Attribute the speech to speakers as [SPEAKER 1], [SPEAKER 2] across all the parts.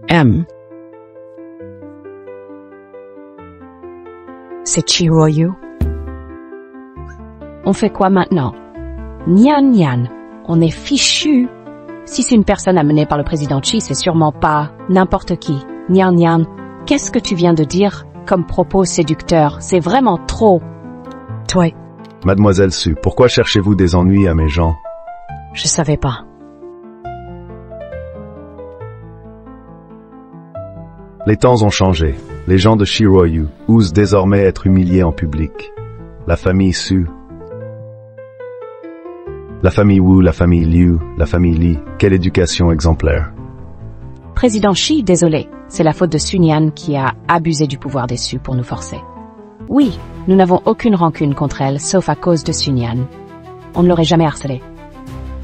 [SPEAKER 1] M.
[SPEAKER 2] C'est Chiroyu.
[SPEAKER 3] On fait quoi maintenant? Nyan Nyan, on est fichu. Si c'est une personne amenée par le président Chi, c'est sûrement pas n'importe qui. Nyan Nyan, qu'est-ce que tu viens de dire comme propos séducteur? C'est vraiment trop.
[SPEAKER 2] Toi,
[SPEAKER 4] Mademoiselle Su, pourquoi cherchez-vous des ennuis à mes gens?
[SPEAKER 2] je savais pas.
[SPEAKER 4] Les temps ont changé. Les gens de Shiroyu osent désormais être humiliés en public. La famille Su, la famille Wu, la famille Liu, la famille Li, quelle éducation exemplaire.
[SPEAKER 3] Président Chi, désolé, c'est la faute de Sun Yan qui a abusé du pouvoir des Su pour nous forcer. Oui, nous n'avons aucune rancune contre elle, sauf à cause de Sun Yan. On ne l'aurait jamais harcelée.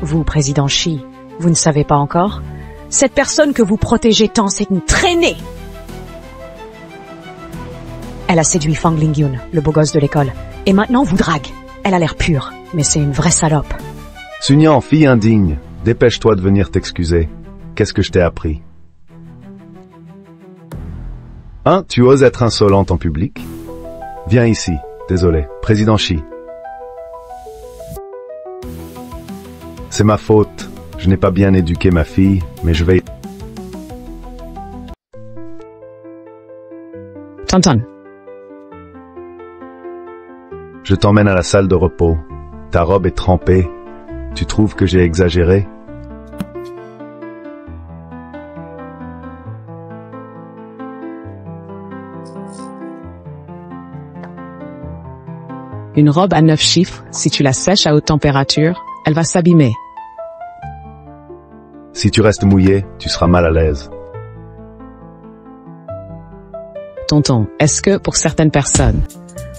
[SPEAKER 2] Vous, président Shi, vous ne savez pas encore? Cette personne que vous protégez tant, c'est une traînée! Elle a séduit Fang Lingyun, le beau gosse de l'école, et maintenant vous drague. Elle a l'air pure, mais c'est une vraie salope.
[SPEAKER 4] Sun Yan, fille indigne, dépêche-toi de venir t'excuser. Qu'est-ce que je t'ai appris? Hein, tu oses être insolente en public? Viens ici, désolé, président Shi. C'est ma faute, je n'ai pas bien éduqué ma fille, mais je vais...
[SPEAKER 1] Tonton.
[SPEAKER 4] Je t'emmène à la salle de repos. Ta robe est trempée. Tu trouves que j'ai exagéré?
[SPEAKER 1] Une robe à 9 chiffres, si tu la sèches à haute température, elle va s'abîmer.
[SPEAKER 4] Si tu restes mouillé, tu seras mal à l'aise.
[SPEAKER 1] Tonton, est-ce que, pour certaines personnes,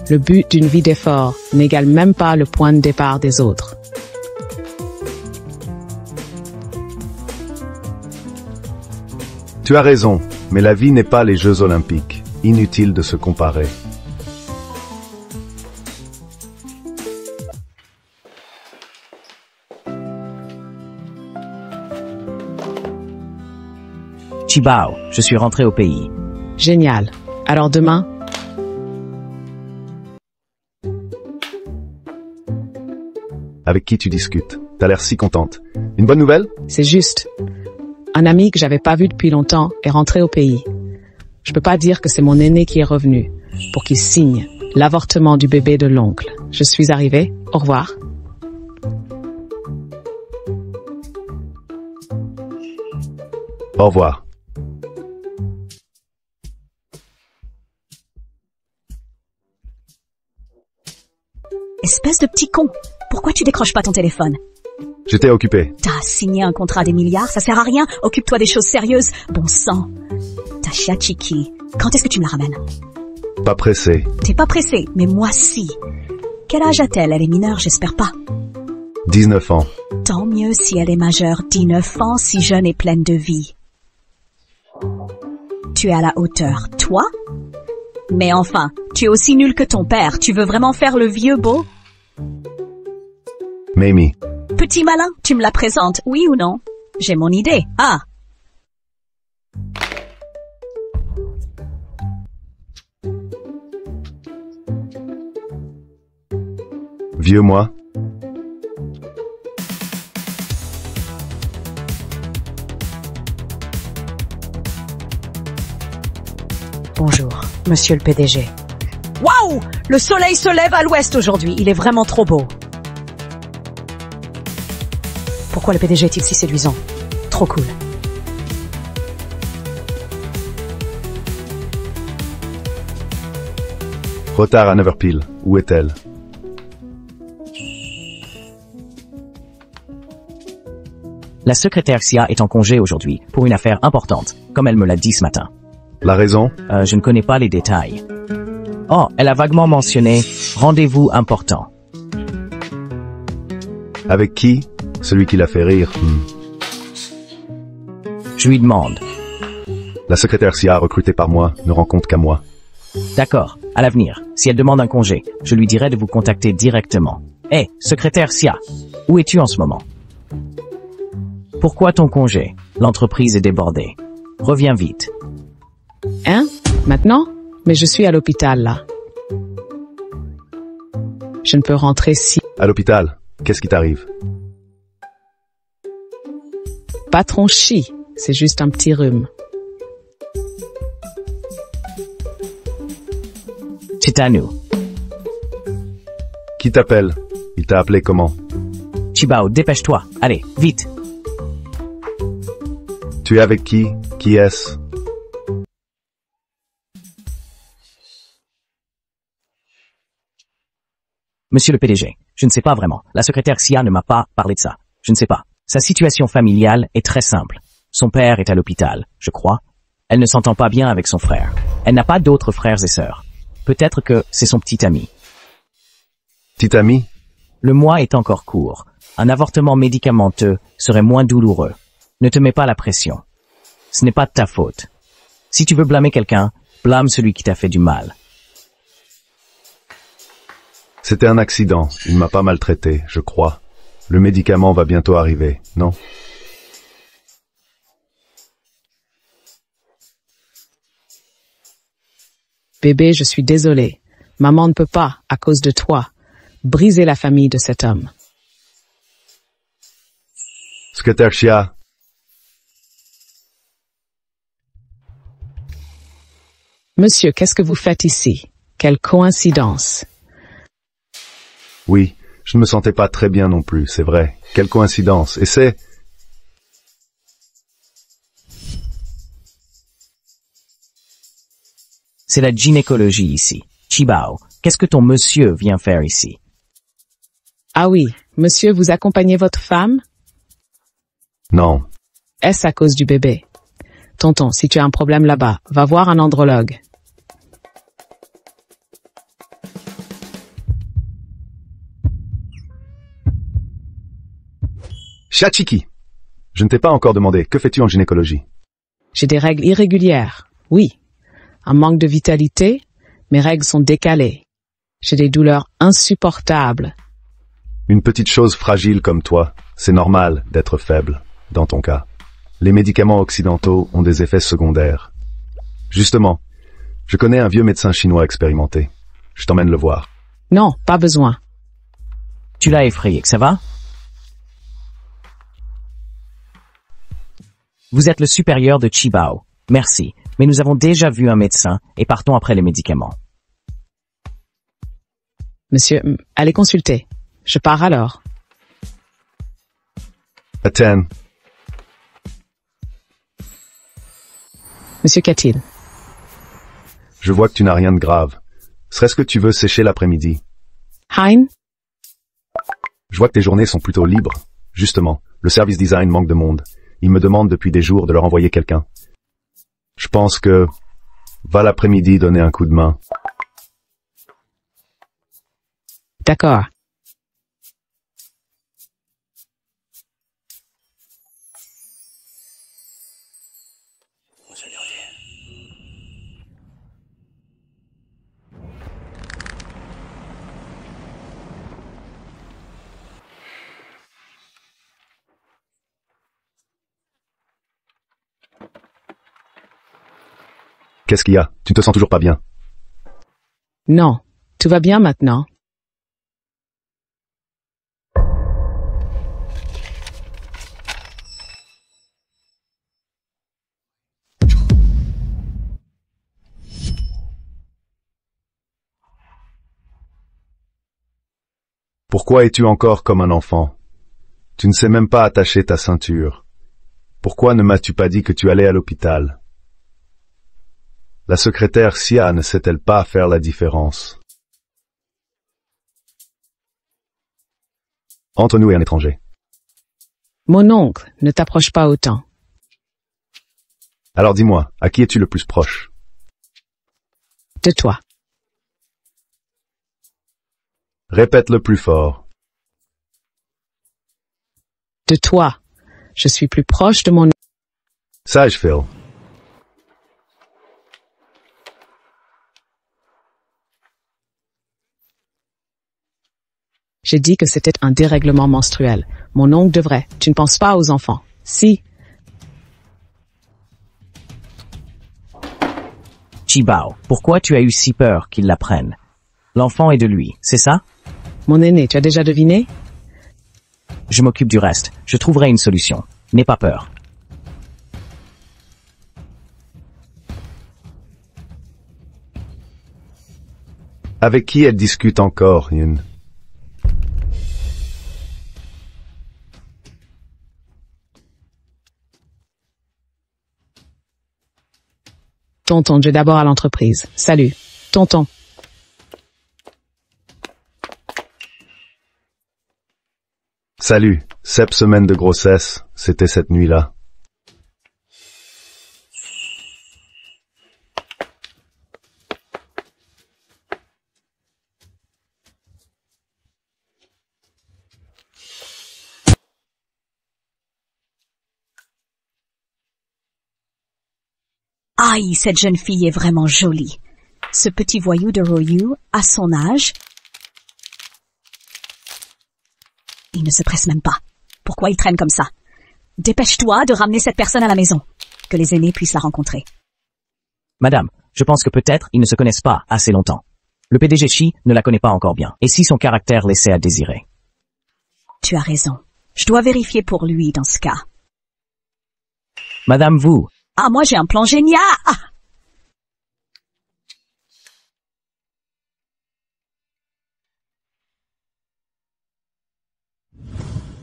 [SPEAKER 1] le but d'une vie d'effort n'égale même pas le point de départ des autres?
[SPEAKER 4] Tu as raison, mais la vie n'est pas les Jeux Olympiques. Inutile de se comparer.
[SPEAKER 5] Chibao, je suis rentré au pays.
[SPEAKER 1] Génial. Alors demain?
[SPEAKER 4] Avec qui tu discutes? T'as l'air si contente. Une bonne nouvelle?
[SPEAKER 1] C'est juste. Un ami que j'avais pas vu depuis longtemps est rentré au pays. Je peux pas dire que c'est mon aîné qui est revenu pour qu'il signe l'avortement du bébé de l'oncle. Je suis arrivée. Au revoir.
[SPEAKER 4] Au revoir.
[SPEAKER 6] Espèce de petit con. Pourquoi tu décroches pas ton téléphone?
[SPEAKER 4] J'étais occupé.
[SPEAKER 6] T'as signé un contrat des milliards, ça sert à rien. Occupe-toi des choses sérieuses. Bon sang. Ta Chiki, quand est-ce que tu me la ramènes?
[SPEAKER 4] Pas pressé.
[SPEAKER 6] T'es pas pressé, mais moi si. Quel âge a-t-elle? Elle est mineure, j'espère pas.
[SPEAKER 4] 19 ans.
[SPEAKER 6] Tant mieux si elle est majeure. 19 ans, si jeune et pleine de vie. Tu es à la hauteur. Toi? Mais enfin, tu es aussi nul que ton père. Tu veux vraiment faire le vieux beau?
[SPEAKER 4] Mamie.
[SPEAKER 6] Petit malin, tu me la présentes, oui ou non? J'ai mon idée. Ah!
[SPEAKER 4] Vieux moi.
[SPEAKER 2] Bonjour, monsieur le PDG. Waouh! Le soleil se lève à l'ouest aujourd'hui, il est vraiment trop beau. Pourquoi le PDG est-il si séduisant? Trop cool.
[SPEAKER 4] Retard à 9h pile. Où est-elle?
[SPEAKER 5] La secrétaire Xia est en congé aujourd'hui pour une affaire importante, comme elle me l'a dit ce matin.
[SPEAKER 4] La raison?
[SPEAKER 5] Je ne connais pas les détails. Oh, elle a vaguement mentionné rendez-vous important.
[SPEAKER 4] Avec qui? Celui qui l'a fait rire.
[SPEAKER 5] Je lui demande.
[SPEAKER 4] La secrétaire Xia, recrutée par moi, ne rend compte qu'à moi.
[SPEAKER 5] D'accord, à l'avenir, si elle demande un congé, je lui dirai de vous contacter directement. Hé, secrétaire Xia, où es-tu en ce moment? Pourquoi ton congé? L'entreprise est débordée. Reviens vite.
[SPEAKER 1] Hein? Maintenant? Mais je suis à l'hôpital, là. Je ne peux rentrer si...
[SPEAKER 4] À l'hôpital, qu'est-ce qui t'arrive?
[SPEAKER 1] Patron chie, c'est juste un petit rhume.
[SPEAKER 5] C'est à nous.
[SPEAKER 4] Qui t'appelle? Il t'a appelé comment?
[SPEAKER 5] Chibao, dépêche-toi. Allez, vite.
[SPEAKER 4] Tu es avec qui? Qui est-ce?
[SPEAKER 5] Monsieur le PDG, je ne sais pas vraiment. La secrétaire Sia ne m'a pas parlé de ça. Je ne sais pas. Sa situation familiale est très simple. Son père est à l'hôpital, je crois. Elle ne s'entend pas bien avec son frère. Elle n'a pas d'autres frères et sœurs. Peut-être que c'est son petit ami.
[SPEAKER 4] Petit ami?
[SPEAKER 5] Le mois est encore court. Un avortement médicamenteux serait moins douloureux. Ne te mets pas la pression. Ce n'est pas de ta faute. Si tu veux blâmer quelqu'un, blâme celui qui t'a fait du mal.
[SPEAKER 4] C'était un accident. Il m'a pas maltraité, je crois. Le médicament va bientôt arriver, non?
[SPEAKER 1] Bébé, je suis désolée. Maman ne peut pas, à cause de toi, briser la famille de cet homme.
[SPEAKER 4] Secrétaire Chia.
[SPEAKER 1] Monsieur, qu'est-ce que vous faites ici? Quelle coïncidence.
[SPEAKER 4] Oui, je ne me sentais pas très bien non plus, c'est vrai. Quelle coïncidence. Et c'est...
[SPEAKER 5] C'est la gynécologie ici. Chibao, qu'est-ce que ton monsieur vient faire ici?
[SPEAKER 1] Ah oui, monsieur, vous accompagnez votre femme?
[SPEAKER 4] Non.
[SPEAKER 1] Est-ce à cause du bébé? Tonton, si tu as un problème là-bas, va voir un andrologue.
[SPEAKER 4] Chachiki. Je ne t'ai pas encore demandé, que fais-tu en gynécologie?
[SPEAKER 1] J'ai des règles irrégulières. Oui. Un manque de vitalité. Mes règles sont décalées. J'ai des douleurs insupportables.
[SPEAKER 4] Une petite chose fragile comme toi, c'est normal d'être faible, dans ton cas. Les médicaments occidentaux ont des effets secondaires. Justement, je connais un vieux médecin chinois expérimenté. Je t'emmène le voir.
[SPEAKER 1] Non, pas besoin.
[SPEAKER 5] Tu l'as effrayé, ça va? Vous êtes le supérieur de Chibao. Merci, mais nous avons déjà vu un médecin et partons après les médicaments.
[SPEAKER 1] Monsieur, allez consulter. Je pars alors.
[SPEAKER 4] Attends.
[SPEAKER 1] Monsieur qu'a-t-il?
[SPEAKER 4] Je vois que tu n'as rien de grave. Serait-ce que tu veux sécher l'après-midi?
[SPEAKER 1] Hein?
[SPEAKER 4] Je vois que tes journées sont plutôt libres. Justement, le service design manque de monde. Ils me demandent depuis des jours de leur envoyer quelqu'un. Je pense que... Va l'après-midi donner un coup de main.
[SPEAKER 1] D'accord.
[SPEAKER 4] Qu'est-ce qu'il y a? Tu ne te sens toujours pas bien?
[SPEAKER 1] Non, tout va bien maintenant.
[SPEAKER 4] Pourquoi es-tu encore comme un enfant? Tu ne sais même pas attacher ta ceinture. Pourquoi ne m'as-tu pas dit que tu allais à l'hôpital? La secrétaire Sia ne sait-elle pas faire la différence? Entre nous et un étranger.
[SPEAKER 1] Mon oncle, ne t'approche pas autant.
[SPEAKER 4] Alors dis-moi, à qui es-tu le plus proche?
[SPEAKER 1] De toi.
[SPEAKER 4] Répète-le plus fort.
[SPEAKER 1] De toi. Je suis plus proche de mon...
[SPEAKER 4] Sage Phil.
[SPEAKER 1] J'ai dit que c'était un dérèglement menstruel. Mon oncle devrait. Tu ne penses pas aux enfants. Si.
[SPEAKER 5] Chibao, pourquoi tu as eu si peur qu'il la prenne? L'enfant est de lui, c'est ça?
[SPEAKER 1] Mon aîné, tu as déjà deviné?
[SPEAKER 5] Je m'occupe du reste. Je trouverai une solution. N'aie pas peur.
[SPEAKER 4] Avec qui elle discute encore, Yun?
[SPEAKER 1] Tonton, je vais d'abord à l'entreprise. Salut. Tonton.
[SPEAKER 4] Salut, 7 semaines de grossesse, c'était cette nuit-là.
[SPEAKER 6] Aïe, cette jeune fille est vraiment jolie. Ce petit voyou de Ryu, à son âge, il ne se presse même pas. Pourquoi il traîne comme ça? Dépêche-toi de ramener cette personne à la maison, que les aînés puissent la rencontrer.
[SPEAKER 5] Madame, je pense que peut-être ils ne se connaissent pas assez longtemps. Le PDG Chi ne la connaît pas encore bien. Et si son caractère laissait à désirer?
[SPEAKER 6] Tu as raison. Je dois vérifier pour lui dans ce cas.
[SPEAKER 5] Madame, vous,
[SPEAKER 6] Ah, moi j'ai un plan génial! Ah!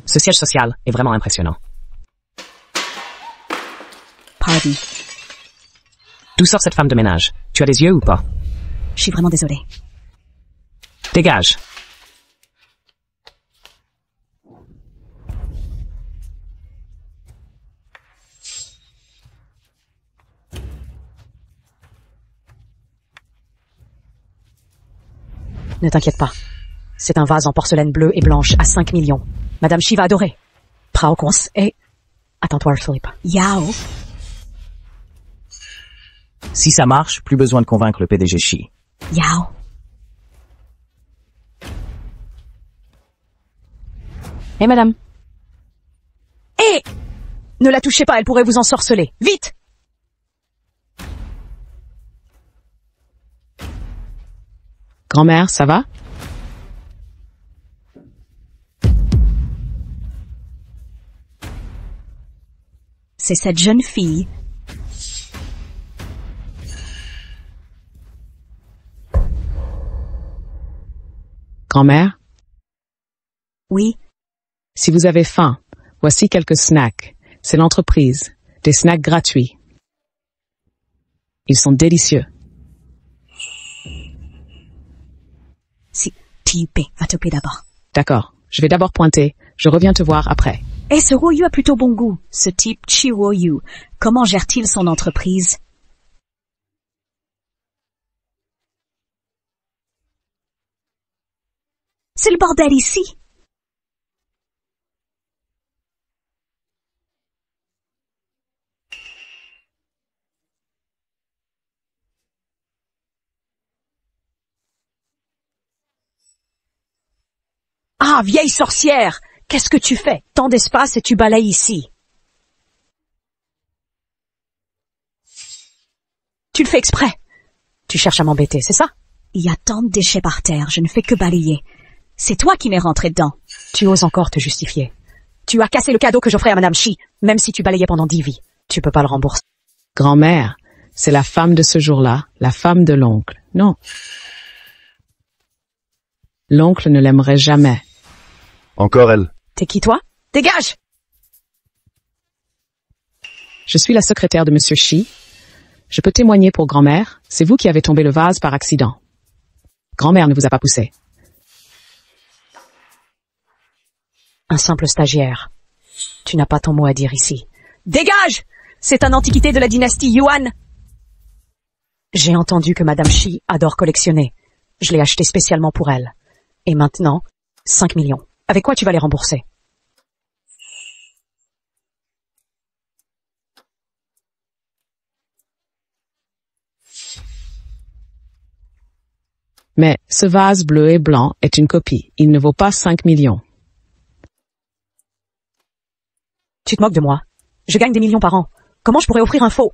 [SPEAKER 5] ce siège social est vraiment impressionnant.
[SPEAKER 6] Pardon.
[SPEAKER 5] D'où sort cette femme de ménage? Tu as des yeux ou pas?
[SPEAKER 6] Je suis vraiment désolée.
[SPEAKER 5] Dégage.
[SPEAKER 2] Ne t'inquiète pas. C'est un vase en porcelaine bleue et blanche à 5 millions. Madame Chi va adorer. Praokons et... Attends-toi, Philippe.
[SPEAKER 6] Yao.
[SPEAKER 5] Si ça marche, plus besoin de convaincre le PDG Chi.
[SPEAKER 6] Yao.
[SPEAKER 2] Hé, madame. Hé! Ne la touchez pas, elle pourrait vous ensorceler. Vite!
[SPEAKER 1] Grand-mère, ça va?
[SPEAKER 6] C'est cette jeune fille.
[SPEAKER 1] Grand-mère,
[SPEAKER 6] Oui.
[SPEAKER 1] si vous avez faim, voici quelques snacks. C'est l'entreprise. Des snacks gratuits. Ils sont délicieux.
[SPEAKER 6] Si. Type, va t'occuper d'abord.
[SPEAKER 1] D'accord. Je vais d'abord pointer. Je reviens te voir après.
[SPEAKER 6] Et ce Ryu a plutôt bon goût. Ce type Chi-Ryu. Comment gère-t-il son entreprise? C'est le bordel ici.
[SPEAKER 2] Ah, vieille sorcière! Qu'est-ce que tu fais? Tant d'espace et tu balayes ici. Tu le fais exprès. Tu cherches à m'embêter, c'est ça?
[SPEAKER 6] Il y a tant de déchets par terre, je ne fais que balayer. C'est toi qui m'es rentré dedans.
[SPEAKER 2] Tu oses encore te justifier. Tu as cassé le cadeau que j'offrais à Madame Chi, même si tu balayais pendant 10 vies. Tu peux pas le rembourser.
[SPEAKER 1] Grand-mère, c'est la femme de ce jour-là, la femme de l'oncle. Non. L'oncle ne l'aimerait jamais.
[SPEAKER 4] Encore elle.
[SPEAKER 2] T'es qui, toi? Dégage!
[SPEAKER 1] Je suis la secrétaire de Monsieur Chi. Je peux témoigner pour grand-mère. C'est vous qui avez tombé le vase par accident. Grand-mère ne vous a pas poussé.
[SPEAKER 2] Un simple stagiaire. Tu n'as pas ton mot à dire ici. Dégage! C'est un antiquité de la dynastie Yuan. J'ai entendu que Madame Chi adore collectionner. Je l'ai acheté spécialement pour elle. Et maintenant, 5 millions. Avec quoi tu vas les rembourser?
[SPEAKER 1] Mais ce vase bleu et blanc est une copie. Il ne vaut pas 5 millions.
[SPEAKER 2] Tu te moques de moi. Je gagne des millions par an. Comment je pourrais offrir un faux?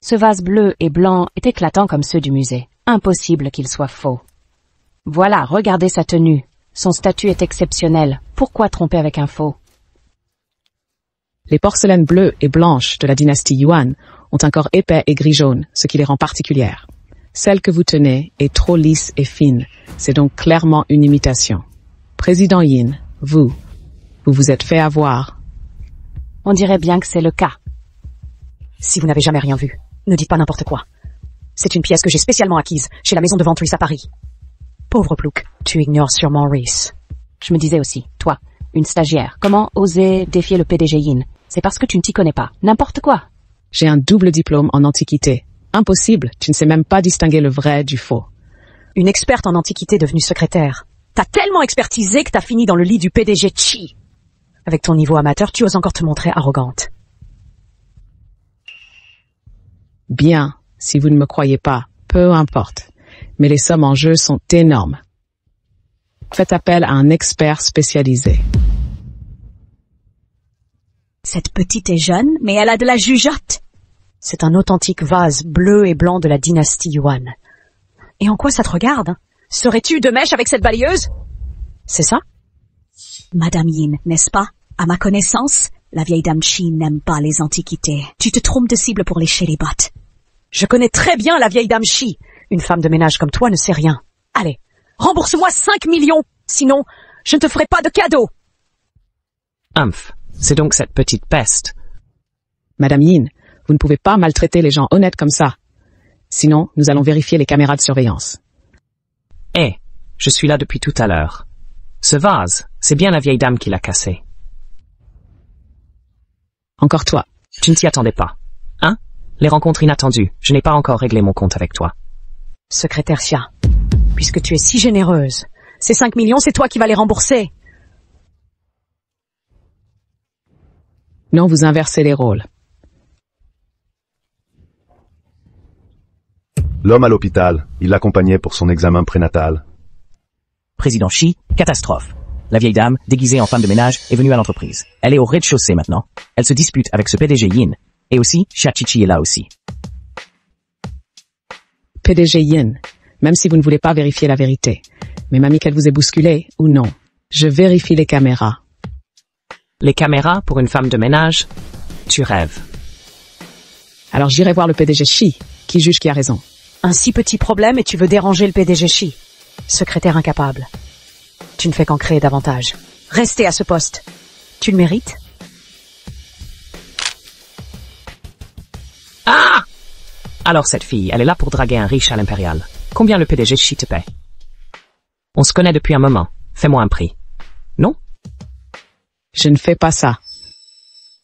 [SPEAKER 3] Ce vase bleu et blanc est éclatant comme ceux du musée. Impossible qu'il soit faux. Voilà, regardez sa tenue. Son statut est exceptionnel. Pourquoi tromper avec un faux?
[SPEAKER 1] Les porcelaines bleues et blanches de la dynastie Yuan ont un corps épais et gris-jaune, ce qui les rend particulières. Celle que vous tenez est trop lisse et fine. C'est donc clairement une imitation. Président Yin, vous vous êtes fait avoir.
[SPEAKER 3] On dirait bien que c'est le cas.
[SPEAKER 2] Si vous n'avez jamais rien vu, ne dites pas n'importe quoi. C'est une pièce que j'ai spécialement acquise chez la maison de vente Reese à Paris. Pauvre Plouc, tu ignores sûrement Reese.
[SPEAKER 3] Je me disais aussi, toi, une stagiaire, comment oser défier le PDG Yin? C'est parce que tu ne t'y connais pas. N'importe quoi.
[SPEAKER 1] J'ai un double diplôme en antiquité. Impossible, tu ne sais même pas distinguer le vrai du faux.
[SPEAKER 2] Une experte en antiquité devenue secrétaire. T'as tellement expertisé que t'as fini dans le lit du PDG Chi. Avec ton niveau amateur, tu oses encore te montrer arrogante.
[SPEAKER 1] Bien, si vous ne me croyez pas, peu importe. Mais les sommes en jeu sont énormes. Faites appel à un expert spécialisé.
[SPEAKER 6] Cette petite est jeune, mais elle a de la jugeote.
[SPEAKER 2] C'est un authentique vase bleu et blanc de la dynastie Yuan. Et en quoi ça te regarde? Serais-tu de mèche avec cette balayeuse? C'est ça?
[SPEAKER 6] Madame Yin, n'est-ce pas? À ma connaissance, la vieille dame Chi n'aime pas les antiquités. Tu te trompes de cible pour lécher les bottes.
[SPEAKER 2] Je connais très bien la vieille dame Chi. Une femme de ménage comme toi ne sait rien. Allez, rembourse-moi 5 millions. Sinon, je ne te ferai pas de cadeau.
[SPEAKER 5] Humph, c'est donc cette petite peste.
[SPEAKER 1] Madame Yin, vous ne pouvez pas maltraiter les gens honnêtes comme ça. Sinon, nous allons vérifier les caméras de surveillance.
[SPEAKER 5] Je suis là depuis tout à l'heure. Ce vase, c'est bien la vieille dame qui l'a cassé.
[SPEAKER 1] Encore toi.
[SPEAKER 5] Tu ne t'y attendais pas, hein? Les rencontres inattendues, je n'ai pas encore réglé mon compte avec toi.
[SPEAKER 2] Secrétaire Xia, puisque tu es si généreuse, ces 5 millions, c'est toi qui vas les rembourser.
[SPEAKER 1] Non, vous inversez les rôles.
[SPEAKER 4] L'homme à l'hôpital, il l'accompagnait pour son examen prénatal.
[SPEAKER 5] Président Xi, catastrophe. La vieille dame, déguisée en femme de ménage, est venue à l'entreprise. Elle est au rez-de-chaussée maintenant. Elle se dispute avec ce PDG Yin. Et aussi, Chachichi est là aussi.
[SPEAKER 1] PDG Yin, même si vous ne voulez pas vérifier la vérité. Mais mamie qu'elle vous ait bousculé, ou non. Je vérifie les caméras.
[SPEAKER 5] Les caméras pour une femme de ménage? Tu rêves.
[SPEAKER 1] Alors j'irai voir le PDG Xi, qui juge qui a raison.
[SPEAKER 2] Un si petit problème et tu veux déranger le PDG Xi. Secrétaire incapable. Tu ne fais qu'en créer davantage. Restez à ce poste. Tu le mérites?
[SPEAKER 5] Ah! Alors cette fille, elle est là pour draguer un riche à l'impérial. Combien le PDG Xi te paie? On se connaît depuis un moment. Fais-moi un prix. Non?
[SPEAKER 1] Je ne fais pas ça.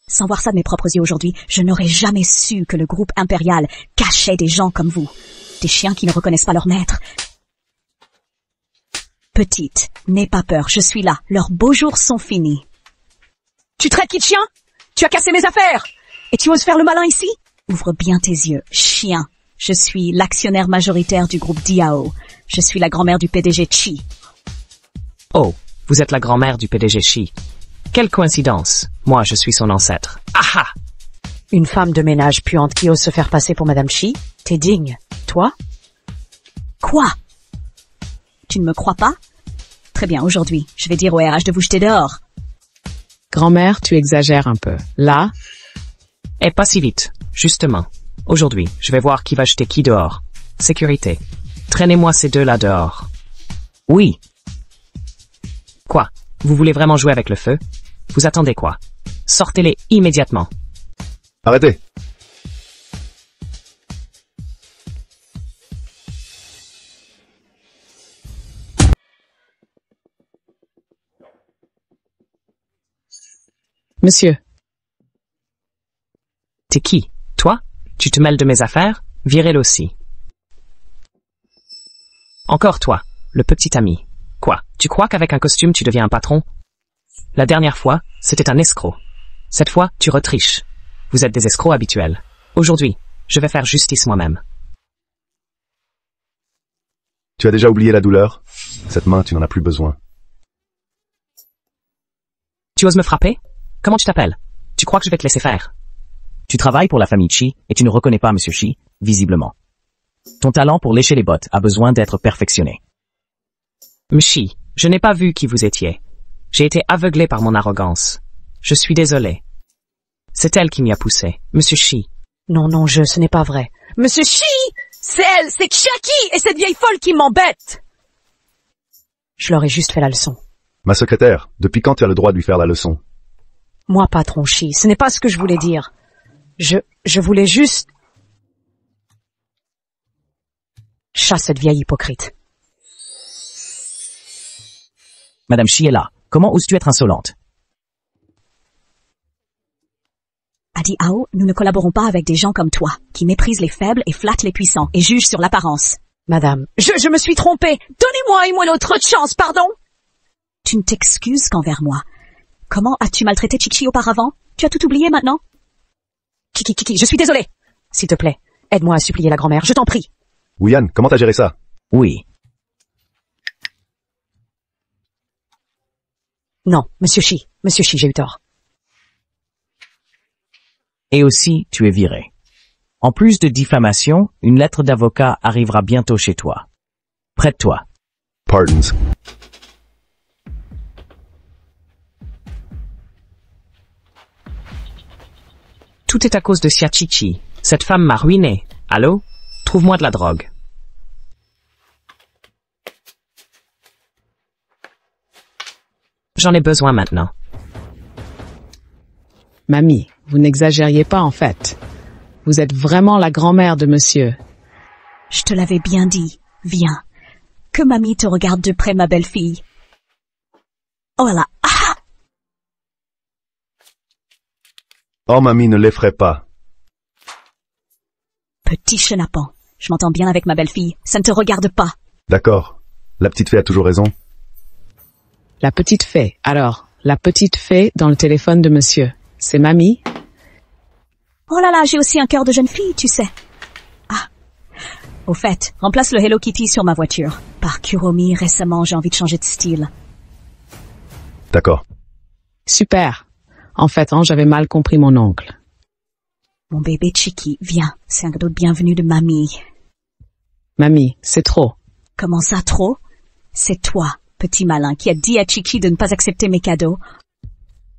[SPEAKER 6] Sans voir ça de mes propres yeux aujourd'hui, je n'aurais jamais su que le groupe impérial cachait des gens comme vous. Des chiens qui ne reconnaissent pas leur maître. Petite, n'aie pas peur, je suis là. Leurs beaux jours sont finis.
[SPEAKER 2] Tu traites qui de chien? Tu as cassé mes affaires! Et tu oses faire le malin ici?
[SPEAKER 6] Ouvre bien tes yeux, chien. Je suis l'actionnaire majoritaire du groupe Diao. Je suis la grand-mère du PDG Chi.
[SPEAKER 5] Oh, vous êtes la grand-mère du PDG Xi. Quelle coïncidence. Moi, je suis son ancêtre. Ah!
[SPEAKER 2] Une femme de ménage puante qui ose se faire passer pour Madame Chi? T'es digne. Toi?
[SPEAKER 6] Quoi? Tu ne me crois pas? Très bien, aujourd'hui, je vais dire au RH de vous jeter dehors.
[SPEAKER 1] Grand-mère, tu exagères un peu. Là?
[SPEAKER 5] Et pas si vite. Justement. Aujourd'hui, je vais voir qui va jeter qui dehors. Sécurité. Traînez-moi ces deux-là dehors. Oui. Quoi? Vous voulez vraiment jouer avec le feu? Vous attendez quoi? Sortez-les immédiatement.
[SPEAKER 4] Arrêtez!
[SPEAKER 1] Monsieur,
[SPEAKER 5] T'es qui? Toi? Tu te mêles de mes affaires? Virez-le aussi. Encore toi, le petit ami. Quoi? Tu crois qu'avec un costume tu deviens un patron? La dernière fois, c'était un escroc. Cette fois, tu retriches. Vous êtes des escrocs habituels. Aujourd'hui, je vais faire justice moi-même.
[SPEAKER 4] Tu as déjà oublié la douleur? Cette main, tu n'en as plus besoin.
[SPEAKER 5] Tu oses me frapper? Comment tu t'appelles? Tu crois que je vais te laisser faire? Tu travailles pour la famille Chi et tu ne reconnais pas Monsieur Chi, visiblement. Ton talent pour lécher les bottes a besoin d'être perfectionné.
[SPEAKER 1] Mchi, je n'ai pas vu qui vous étiez. J'ai été aveuglé par mon arrogance. Je suis désolé. C'est elle qui m'y a poussé, Monsieur Chi.
[SPEAKER 2] Non, ce n'est pas vrai. Monsieur Chi! C'est elle, c'est Chiaki et cette vieille folle qui m'embête! Je leur ai juste fait la leçon.
[SPEAKER 4] Ma secrétaire, depuis quand tu as le droit de lui faire la leçon?
[SPEAKER 2] Moi, patron Chi, ce n'est pas ce que je voulais dire. Je voulais juste... Chasse cette vieille hypocrite.
[SPEAKER 5] Madame Chi est là. Comment oses-tu être insolente?
[SPEAKER 6] Adi Ao, nous ne collaborons pas avec des gens comme toi, qui méprisent les faibles et flattent les puissants, et jugent sur l'apparence.
[SPEAKER 2] Madame, je me suis trompée. Donnez-moi une autre chance, pardon.
[SPEAKER 6] Tu ne t'excuses qu'envers moi. Comment as-tu maltraité Chichi auparavant? Tu as tout oublié maintenant?
[SPEAKER 2] Kiki, je suis désolée. S'il te plaît, aide-moi à supplier la grand-mère, je t'en prie.
[SPEAKER 4] Wuyan, comment t'as géré ça?
[SPEAKER 5] Oui.
[SPEAKER 2] Non, Monsieur Chi, j'ai eu tort.
[SPEAKER 5] Et aussi, tu es viré. En plus de diffamation, une lettre d'avocat arrivera bientôt chez toi. Prête-toi.
[SPEAKER 4] Pardons.
[SPEAKER 1] Tout est à cause de Xia Chichi. Cette femme m'a ruiné. Allô? Trouve-moi de la drogue. J'en ai besoin maintenant. Mamie, vous n'exagériez pas en fait. Vous êtes vraiment la grand-mère de monsieur.
[SPEAKER 6] Je te l'avais bien dit. Viens. Que mamie te regarde de près, ma belle-fille. Oh là. Ah!
[SPEAKER 4] Oh mamie, ne l'effraie pas.
[SPEAKER 6] Petit chenapan. Je m'entends bien avec ma belle-fille. Ça ne te regarde pas.
[SPEAKER 4] D'accord. La petite fée a toujours raison.
[SPEAKER 1] La petite fée. Alors, la petite fée dans le téléphone de monsieur. C'est mamie?
[SPEAKER 6] Oh là là, j'ai aussi un cœur de jeune fille, tu sais. Ah. Au fait, remplace le Hello Kitty sur ma voiture. Par Kuromi, récemment, j'ai envie de changer de style.
[SPEAKER 4] D'accord.
[SPEAKER 1] Super. En fait, j'avais mal compris mon oncle.
[SPEAKER 6] Mon bébé Chiki, viens. C'est un cadeau de bienvenue de mamie.
[SPEAKER 1] Mamie, c'est trop.
[SPEAKER 6] Comment ça, trop? C'est toi, petit malin, qui a dit à Chiki de ne pas accepter mes cadeaux.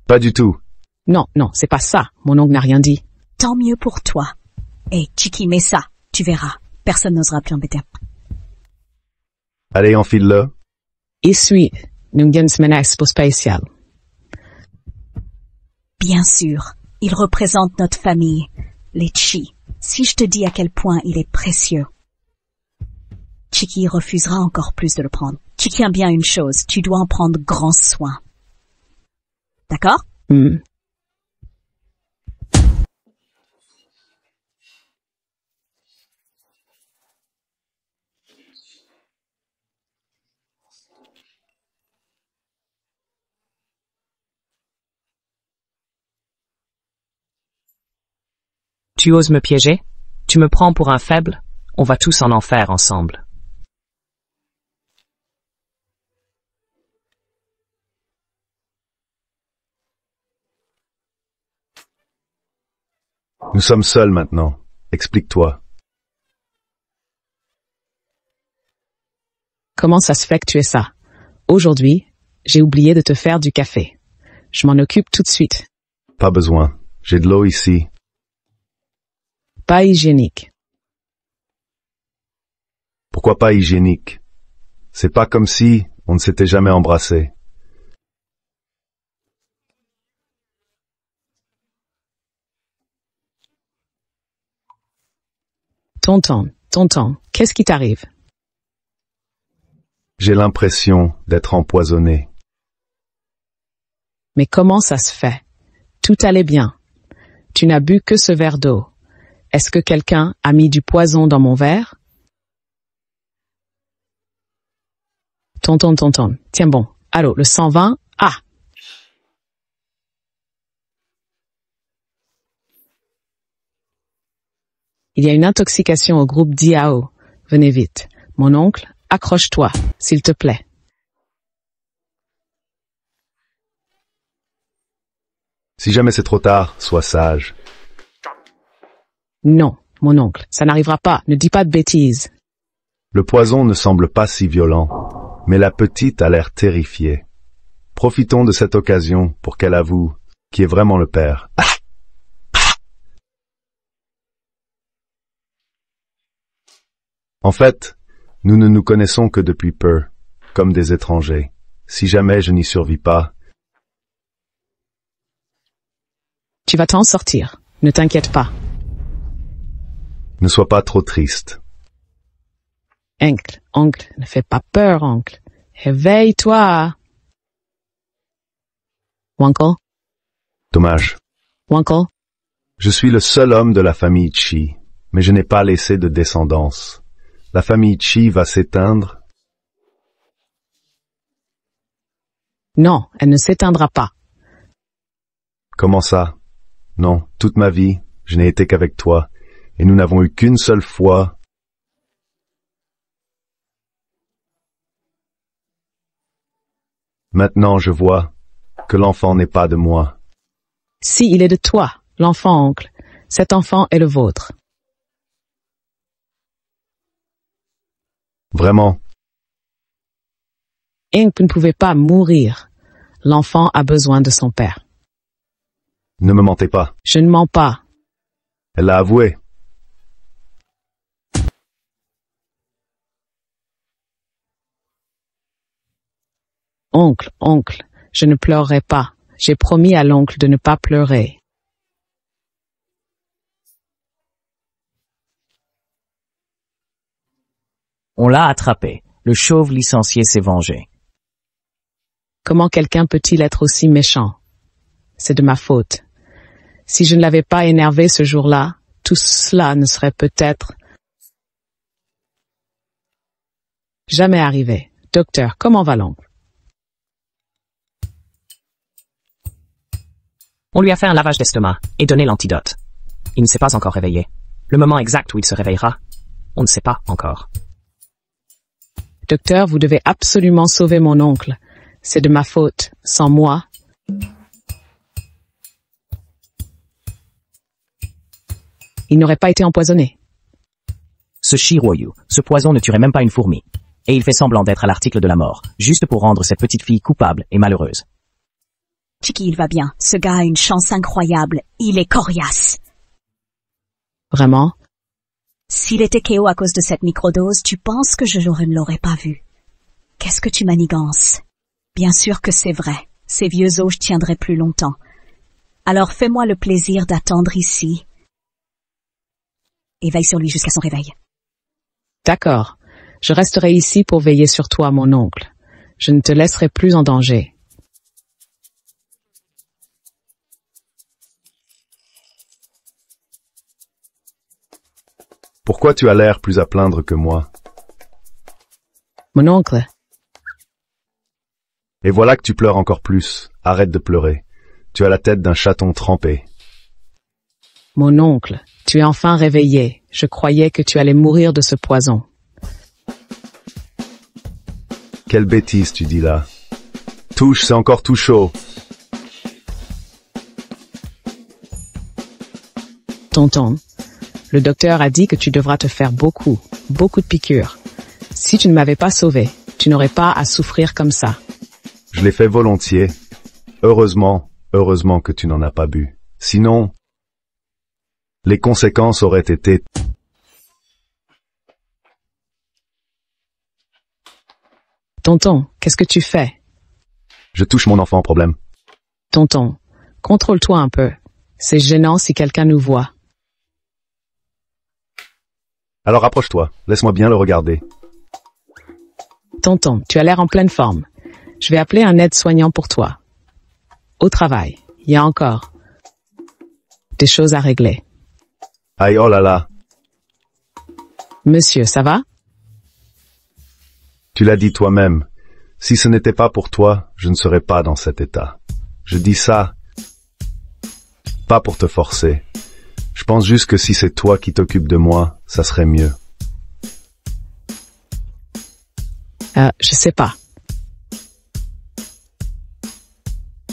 [SPEAKER 4] Pas du tout.
[SPEAKER 1] Non, c'est pas ça. Mon oncle n'a rien dit.
[SPEAKER 6] Tant mieux pour toi. Hé, Chiki, mets ça. Tu verras. Personne n'osera plus embêter.
[SPEAKER 4] Allez, enfile-le.
[SPEAKER 1] Ici, nous avons une expo spéciale.
[SPEAKER 6] Bien sûr. Il représente notre famille, les Chi. Si je te dis à quel point il est précieux. Chiki refusera encore plus de le prendre. Chiki aime bien une chose. Tu dois en prendre grand soin. D'accord?
[SPEAKER 1] Tu oses me piéger? Tu me prends pour un faible? On va tous en enfer ensemble.
[SPEAKER 4] Nous sommes seuls maintenant. Explique-toi.
[SPEAKER 1] Comment ça se fait que tu es ça? Aujourd'hui, j'ai oublié de te faire du café. Je m'en occupe tout de suite.
[SPEAKER 4] Pas besoin. J'ai de l'eau ici.
[SPEAKER 1] Pas hygiénique.
[SPEAKER 4] Pourquoi pas hygiénique? C'est pas comme si on ne s'était jamais embrassé.
[SPEAKER 1] Tonton, qu'est-ce qui t'arrive?
[SPEAKER 4] J'ai l'impression d'être empoisonné.
[SPEAKER 1] Mais comment ça se fait? Tout allait bien. Tu n'as bu que ce verre d'eau. Est-ce que quelqu'un a mis du poison dans mon verre? Tonton. Tiens bon. Allô, le 120? Ah! Il y a une intoxication au groupe Diao. Venez vite. Mon oncle, accroche-toi, s'il te plaît.
[SPEAKER 4] Si jamais c'est trop tard, sois sage.
[SPEAKER 1] Non, mon oncle, ça n'arrivera pas, ne dis pas de bêtises.
[SPEAKER 4] Le poison ne semble pas si violent, mais la petite a l'air terrifiée. Profitons de cette occasion pour qu'elle avoue qui est vraiment le père. En fait, nous ne nous connaissons que depuis peu, comme des étrangers. Si jamais je n'y survis pas,
[SPEAKER 1] Tu vas t'en sortir, ne t'inquiète pas.
[SPEAKER 4] ne sois pas trop triste.
[SPEAKER 1] Oncle, ne fais pas peur, oncle. Réveille-toi. Oncle,
[SPEAKER 4] Dommage.
[SPEAKER 1] oncle,
[SPEAKER 4] Je suis le seul homme de la famille Chi, mais je n'ai pas laissé de descendance. La famille Chi va s'éteindre.
[SPEAKER 1] non, elle ne s'éteindra pas.
[SPEAKER 4] Comment ça? Non, toute ma vie, je n'ai été qu'avec toi, et nous n'avons eu qu'une seule fois. Maintenant je vois que l'enfant n'est pas de moi.
[SPEAKER 1] Si il est de toi, l'enfant, oncle, cet enfant est le vôtre.
[SPEAKER 4] Vraiment,
[SPEAKER 1] Vous ne pouvez pas mourir. L'enfant a besoin de son père.
[SPEAKER 4] ne me mentez pas.
[SPEAKER 1] Je ne mens pas.
[SPEAKER 4] Elle l'a avoué.
[SPEAKER 1] Oncle, je ne pleurerai pas. J'ai promis à l'oncle de ne pas pleurer.
[SPEAKER 5] On l'a attrapé. Le chauve licencié s'est vengé.
[SPEAKER 1] Comment quelqu'un peut-il être aussi méchant? C'est de ma faute. Si je ne l'avais pas énervé ce jour-là, tout cela ne serait peut-être jamais arrivé. Docteur, comment va l'oncle?
[SPEAKER 5] On lui a fait un lavage d'estomac et donné l'antidote. Il ne s'est pas encore réveillé. Le moment exact où il se réveillera, on ne sait pas encore.
[SPEAKER 1] Docteur, vous devez absolument sauver mon oncle. C'est de ma faute. Sans moi, il n'aurait pas été empoisonné.
[SPEAKER 5] Ce Shiroyu, ce poison ne tuerait même pas une fourmi. Et il fait semblant d'être à l'article de la mort, juste pour rendre cette petite fille coupable et malheureuse.
[SPEAKER 6] Chiki, il va bien. Ce gars a une chance incroyable. Il est coriace.
[SPEAKER 1] Vraiment?
[SPEAKER 6] S'il était KO à cause de cette microdose, tu penses que je ne l'aurais pas vu? Qu'est-ce que tu manigances? Bien sûr que c'est vrai. Ces vieux os tiendraient plus longtemps. Alors fais-moi le plaisir d'attendre ici. Et veille sur lui jusqu'à son réveil.
[SPEAKER 1] D'accord. Je resterai ici pour veiller sur toi, mon oncle. Je ne te laisserai plus en danger.
[SPEAKER 4] Pourquoi tu as l'air plus à plaindre que moi?
[SPEAKER 1] Mon oncle,
[SPEAKER 4] Et voilà que tu pleures encore plus. Arrête de pleurer. Tu as la tête d'un chaton trempé.
[SPEAKER 1] mon oncle, tu es enfin réveillé. Je croyais que tu allais mourir de ce poison.
[SPEAKER 4] Quelle bêtise tu dis là. Touche, c'est encore tout chaud.
[SPEAKER 1] Tonton, le docteur a dit que tu devras te faire beaucoup de piqûres. Si tu ne m'avais pas sauvé, tu n'aurais pas à souffrir comme ça.
[SPEAKER 4] Je l'ai fait volontiers. Heureusement que tu n'en as pas bu. Sinon, les conséquences auraient été...
[SPEAKER 1] Tonton, qu'est-ce que tu fais?
[SPEAKER 4] Je touche mon enfant, problème.
[SPEAKER 1] Tonton, contrôle-toi un peu. C'est gênant si quelqu'un nous voit.
[SPEAKER 4] Alors approche-toi, laisse-moi bien le regarder.
[SPEAKER 1] Tonton, tu as l'air en pleine forme. Je vais appeler un aide-soignant pour toi. Au travail, il y a encore des choses à régler.
[SPEAKER 4] Aïe, oh là là,
[SPEAKER 1] Monsieur, ça va?
[SPEAKER 4] tu l'as dit toi-même. Si ce n'était pas pour toi, je ne serais pas dans cet état. Je dis ça, pas pour te forcer. Je pense juste que si c'est toi qui t'occupes de moi, ça serait mieux.
[SPEAKER 1] Je sais pas.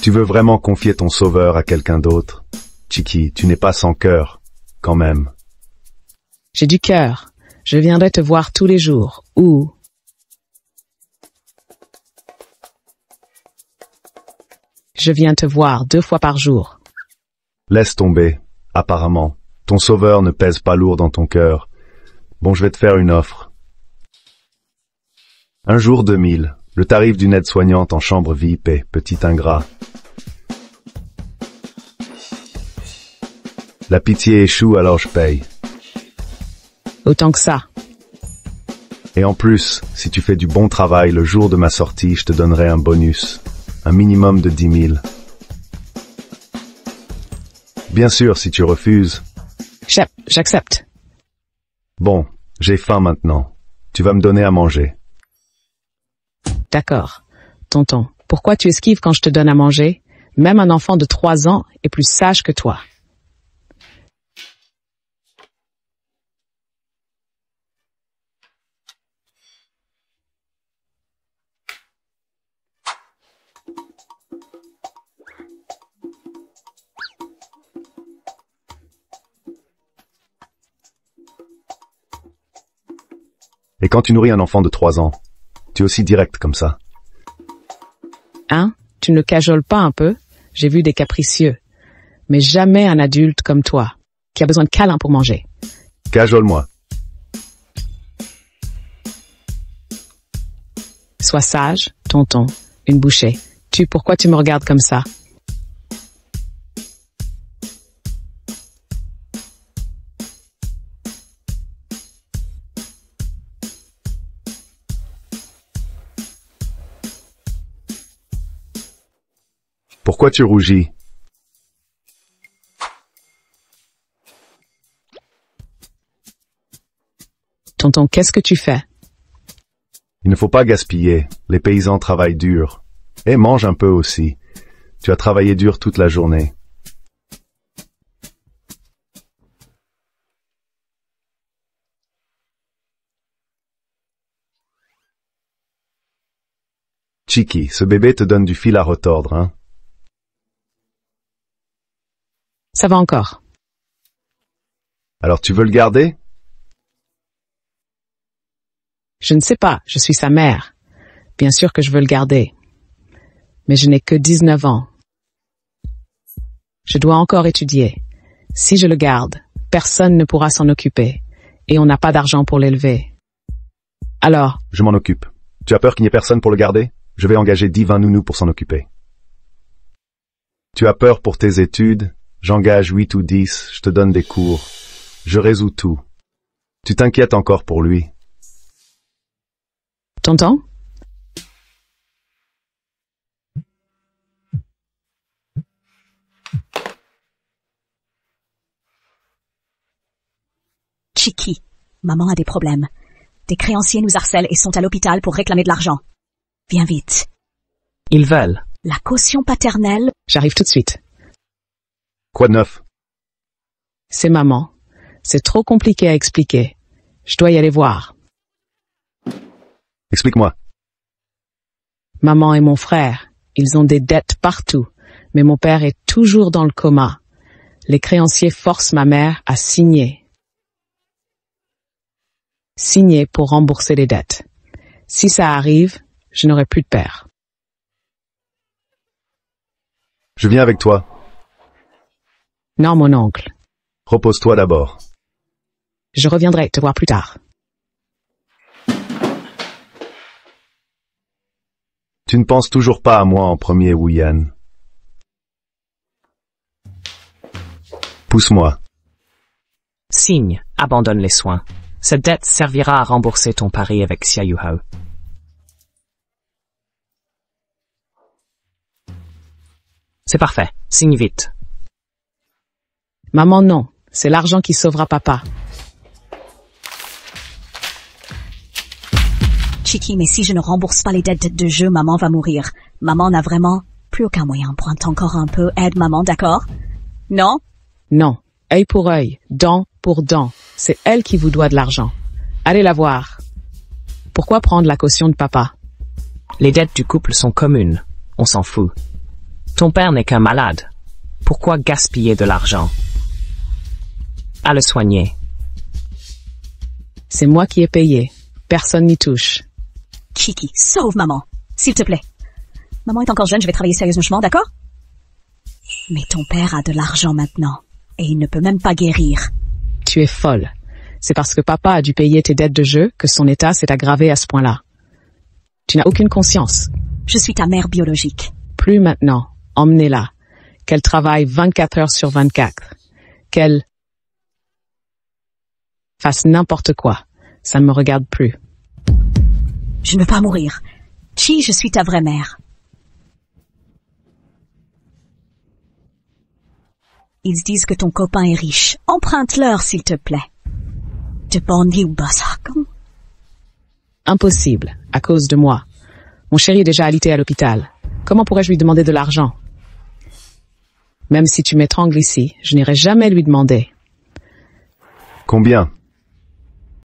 [SPEAKER 4] Tu veux vraiment confier ton sauveur à quelqu'un d'autre? Chiki, tu n'es pas sans cœur, quand même.
[SPEAKER 1] J'ai du cœur. Je viendrai te voir tous les jours. Ou... Je viens te voir 2 fois par jour.
[SPEAKER 4] Laisse tomber. Apparemment, ton sauveur ne pèse pas lourd dans ton cœur. Bon, je vais te faire une offre. Un jour 2000, le tarif d'une aide-soignante en chambre VIP, petit ingrat. La pitié échoue, alors je paye.
[SPEAKER 1] Autant que ça.
[SPEAKER 4] Et en plus, si tu fais du bon travail le jour de ma sortie, je te donnerai un bonus. Un minimum de 10 000. Bien sûr, si tu refuses.
[SPEAKER 1] J'accepte.
[SPEAKER 4] Bon, j'ai faim maintenant. Tu vas me donner à manger.
[SPEAKER 1] D'accord. Tonton, pourquoi tu esquives quand je te donne à manger? Même un enfant de 3 ans est plus sage que toi.
[SPEAKER 4] Et quand tu nourris un enfant de 3 ans, tu es aussi direct comme ça.
[SPEAKER 1] Hein? Tu ne le cajoles pas un peu? J'ai vu des capricieux. Mais jamais un adulte comme toi, qui a besoin de câlins pour manger.
[SPEAKER 4] Cajole-moi.
[SPEAKER 1] Sois sage, tonton. Une bouchée. Pourquoi tu me regardes comme ça?
[SPEAKER 4] Pourquoi tu rougis?
[SPEAKER 1] Tonton, qu'est-ce que tu fais?
[SPEAKER 4] Il ne faut pas gaspiller. Les paysans travaillent dur. Et mange un peu aussi. Tu as travaillé dur toute la journée. Chiki, ce bébé te donne du fil à retordre, hein?
[SPEAKER 1] Ça va encore.
[SPEAKER 4] Alors tu veux le garder?
[SPEAKER 1] Je ne sais pas, je suis sa mère. Bien sûr que je veux le garder. Mais je n'ai que 19 ans. Je dois encore étudier. Si je le garde, personne ne pourra s'en occuper. Et on n'a pas d'argent pour l'élever. Alors?
[SPEAKER 4] Je m'en occupe. Tu as peur qu'il n'y ait personne pour le garder? Je vais engager 10-20 nounous pour s'en occuper. Tu as peur pour tes études? J'engage 8 ou 10, je te donne des cours. Je résous tout. Tu t'inquiètes encore pour lui.
[SPEAKER 1] Tonton?
[SPEAKER 6] Chiki, maman a des problèmes. Des créanciers nous harcèlent et sont à l'hôpital pour réclamer de l'argent. Viens vite.
[SPEAKER 5] Ils veulent.
[SPEAKER 6] La caution paternelle.
[SPEAKER 1] J'arrive tout de suite.
[SPEAKER 4] Quoi de neuf?
[SPEAKER 1] C'est maman. C'est trop compliqué à expliquer. Je dois y aller voir.
[SPEAKER 4] Explique-moi.
[SPEAKER 1] Maman et mon frère, ils ont des dettes partout, mais mon père est toujours dans le coma. Les créanciers forcent ma mère à signer. Signer pour rembourser les dettes. Si ça arrive, je n'aurai plus de père.
[SPEAKER 4] Je viens avec toi.
[SPEAKER 1] Non, mon oncle.
[SPEAKER 4] Repose-toi d'abord.
[SPEAKER 1] Je reviendrai te voir plus tard.
[SPEAKER 4] Tu ne penses toujours pas à moi en premier, Wuyan. Pousse-moi.
[SPEAKER 5] Signe, abandonne les soins. Cette dette servira à rembourser ton pari avec Xia Yuhao. C'est parfait. Signe vite.
[SPEAKER 1] Maman, non. C'est l'argent qui sauvera papa.
[SPEAKER 6] Chiki, mais si je ne rembourse pas les dettes de jeu, maman va mourir. Maman n'a vraiment plus aucun moyen. Pointe encore un peu. Aide maman, d'accord? Non?
[SPEAKER 1] Non. Œil pour œil, dent pour dent. C'est elle qui vous doit de l'argent. Allez la voir. Pourquoi prendre la caution de papa?
[SPEAKER 5] Les dettes du couple sont communes. On s'en fout. Ton père n'est qu'un malade. Pourquoi gaspiller de l'argent? À le soigner.
[SPEAKER 1] C'est moi qui ai payé. Personne n'y touche.
[SPEAKER 6] Kiki, sauve maman, s'il te plaît. Maman est encore jeune, je vais travailler sérieusement, d'accord? Mais ton père a de l'argent maintenant, et il ne peut même pas guérir.
[SPEAKER 1] Tu es folle. C'est parce que papa a dû payer tes dettes de jeu que son état s'est aggravé à ce point-là. Tu n'as aucune conscience.
[SPEAKER 6] Je suis ta mère biologique.
[SPEAKER 1] Plus maintenant. Emmenez-la. Qu'elle travaille 24 heures sur 24. Qu'elle fasse n'importe quoi. Ça ne me regarde plus.
[SPEAKER 6] Je ne veux pas mourir. Chi, je suis ta vraie mère. Ils disent que ton copain est riche. Emprunte-leur, s'il te plaît. De Bonnie ou Basakon.
[SPEAKER 1] Impossible, à cause de moi. Mon chéri est déjà alité à l'hôpital. Comment pourrais-je lui demander de l'argent? Même si tu m'étrangles ici, je n'irai jamais lui demander.
[SPEAKER 4] Combien?